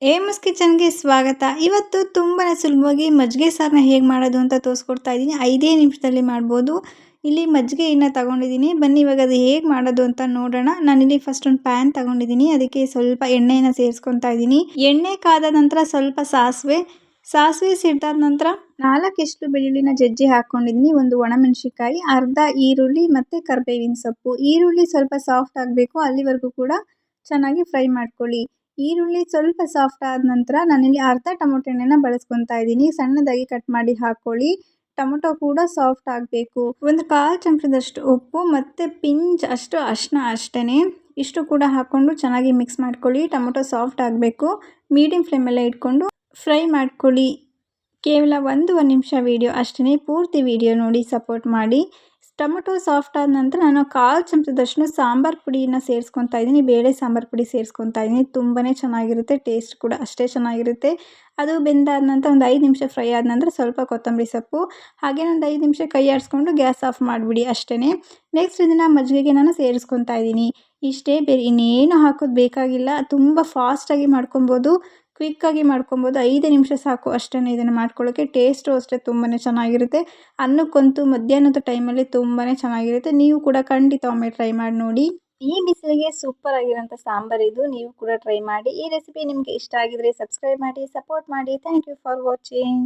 ಏಮಸ್ ಕಿಚನ್‌ಗೆ ಸ್ವಾಗತ. ಇವತ್ತು ತುಂಬಾನೇ ಸುಲಭವಾಗಿ ಮಜ್ಜಿಗೆ ಸಾರನ್ನ ಹೇಗೆ ಮಾಡೋದು ಅಂತ ತೋರಿಸ್ಕೊಡ್ತಾ ಇದ್ದೀನಿ. 5 ನಿಮಿಷದಲ್ಲಿ ಮಾಡ್ಬೋದು. ಇಲ್ಲಿ ಮಜ್ಜಿಗೆಯನ್ನ ತಗೊಂಡಿದ್ದೀನಿ. ಬನ್ನಿ ಇವಾಗ ಅದು ಹೇಗೆ ಮಾಡೋದು ಅಂತ ನೋಡೋಣ. ನಾನಿಲ್ಲಿ ಫಸ್ಟ್ ಒಂದು ಪ್ಯಾನ್ ತಗೊಂಡಿದ್ದೀನಿ. ಅದಕ್ಕೆ ಸ್ವಲ್ಪ ಎಣ್ಣೆನ ಸೇರಿಸ್ಕೊತಾ ಇದ್ದೀನಿ. ಎಣ್ಣೆ ಕಾದ ನಂತರ ಸ್ವಲ್ಪ ಸಾಸಿವೆ ಸಿಡ್ದಾದ ನಂತರ 4 ಎಷ್ಟು ಬೆಳ್ಳುಳ್ಳಿನ ಜಜ್ಜಿ ಹಾಕೊಂಡಿದ್ದೀನಿ. ಒಂದು ಒಣಮೆಣಸಿನಕಾಯಿ, ಅರ್ಧ ಈರುಳ್ಳಿ ಮತ್ತು ಕರಿಬೇವಿನ ಸೊಪ್ಪು. ಈರುಳ್ಳಿ ಸ್ವಲ್ಪ ಸಾಫ್ಟ್ ಆಗಬೇಕು, ಅಲ್ಲಿವರೆಗೂ ಕೂಡ ಚೆನ್ನಾಗಿ ಫ್ರೈ ಮಾಡ್ಕೊಳ್ಳಿ. ಈರುಳ್ಳಿ ಸ್ವಲ್ಪ ಸಾಫ್ಟ್ ಆದ ನಂತರ ನಾನಿಲ್ಲಿ ಅರ್ಧ ಟೊಮೊಟೊ ಹಣ್ಣನ್ನ ಬಳಸ್ಕೊತಾ ಇದ್ದೀನಿ. ಸಣ್ಣದಾಗಿ ಕಟ್ ಮಾಡಿ ಹಾಕ್ಕೊಳ್ಳಿ. ಟೊಮೊಟೊ ಕೂಡ ಸಾಫ್ಟ್ ಆಗಬೇಕು. ಒಂದು 1/4 ಚಮಚದಷ್ಟು ಉಪ್ಪು ಮತ್ತು ಪಿಂಚ್ ಅಷ್ಟು ಅರಿಶಿನ ಅಷ್ಟೇ. ಇಷ್ಟು ಕೂಡ ಹಾಕ್ಕೊಂಡು ಚೆನ್ನಾಗಿ ಮಿಕ್ಸ್ ಮಾಡ್ಕೊಳ್ಳಿ. ಟೊಮೊಟೊ ಸಾಫ್ಟ್ ಆಗಬೇಕು. ಮೀಡಿಯಂ ಫ್ಲೇಮಲ್ಲೇ ಇಟ್ಕೊಂಡು ಫ್ರೈ ಮಾಡ್ಕೊಳ್ಳಿ. ಕೇವಲ 1 ನಿಮಿಷ ವಿಡಿಯೋ ಅಷ್ಟೇ. ಪೂರ್ತಿ ವಿಡಿಯೋ ನೋಡಿ ಸಪೋರ್ಟ್ ಮಾಡಿ. ಟೊಮೊಟೊ ಸಾಫ್ಟ್ ಆದ ನಂತರ ನಾನು 1/4 ಚಮಚದಷ್ಟು ಸಾಂಬಾರು ಪುಡಿನ ಸೇರಿಸ್ಕೊತಾ ಇದ್ದೀನಿ. ಬೇಳೆ ಸಾಂಬಾರು ಪುಡಿ ಸೇರಿಸ್ಕೊತಾ ಇದ್ದೀನಿ. ತುಂಬಾ ಚೆನ್ನಾಗಿರುತ್ತೆ, ಟೇಸ್ಟ್ ಕೂಡ ಅಷ್ಟೇ ಚೆನ್ನಾಗಿರುತ್ತೆ. ಅದು ಬೆಂದಾದ ನಂತರ ಒಂದು 5 ನಿಮಿಷ ಫ್ರೈ ಆದ ನಂತರ ಸ್ವಲ್ಪ ಕೊತ್ತಂಬರಿ ಸೊಪ್ಪು, ಹಾಗೆ ಒಂದು 5 ನಿಮಿಷ ಕೈ ಆಡಿಸ್ಕೊಂಡು ಗ್ಯಾಸ್ ಆಫ್ ಮಾಡಿಬಿಡಿ ಅಷ್ಟೇ. ನೆಕ್ಸ್ಟ್ ಇದನ್ನು ಮಜ್ಜಿಗೆಗೆ ನಾನು ಸೇರಿಸ್ಕೊತಾ ಇದ್ದೀನಿ. ಇಷ್ಟೇ, ಬೇರೆ ಇನ್ನೇನು ಹಾಕೋದು ಬೇಕಾಗಿಲ್ಲ. ತುಂಬ ಫಾಸ್ಟಾಗಿ ಮಾಡ್ಕೊಬೋದು, ಕ್ವಿಕ್ಕಾಗಿ ಮಾಡ್ಕೊಬೋದು. 5 ನಿಮಿಷ ಸಾಕು ಅಷ್ಟೇ ಇದನ್ನು ಮಾಡ್ಕೊಳ್ಳೋಕ್ಕೆ. ಟೇಸ್ಟು ಅಷ್ಟೇ ತುಂಬಾ ಚೆನ್ನಾಗಿರುತ್ತೆ. ಅನ್ನಕ್ಕಂತೂ ಮಧ್ಯಾಹ್ನದ ಟೈಮಲ್ಲಿ ತುಂಬಾ ಚೆನ್ನಾಗಿರುತ್ತೆ. ನೀವು ಕೂಡ ಖಂಡಿತ ಒಮ್ಮೆ ಟ್ರೈ ಮಾಡಿ ನೋಡಿ. ಈ ಬಿಸಿಲಿಗೆ ಸೂಪರ್ ಆಗಿರೋಂಥ ಸಾಂಬಾರು ಇದು. ನೀವು ಕೂಡ ಟ್ರೈ ಮಾಡಿ. ಈ ರೆಸಿಪಿ ನಿಮಗೆ ಇಷ್ಟ ಆಗಿದ್ರೆ ಸಬ್ಸ್ಕ್ರೈಬ್ ಮಾಡಿ, ಸಪೋರ್ಟ್ ಮಾಡಿ. Thank you for watching.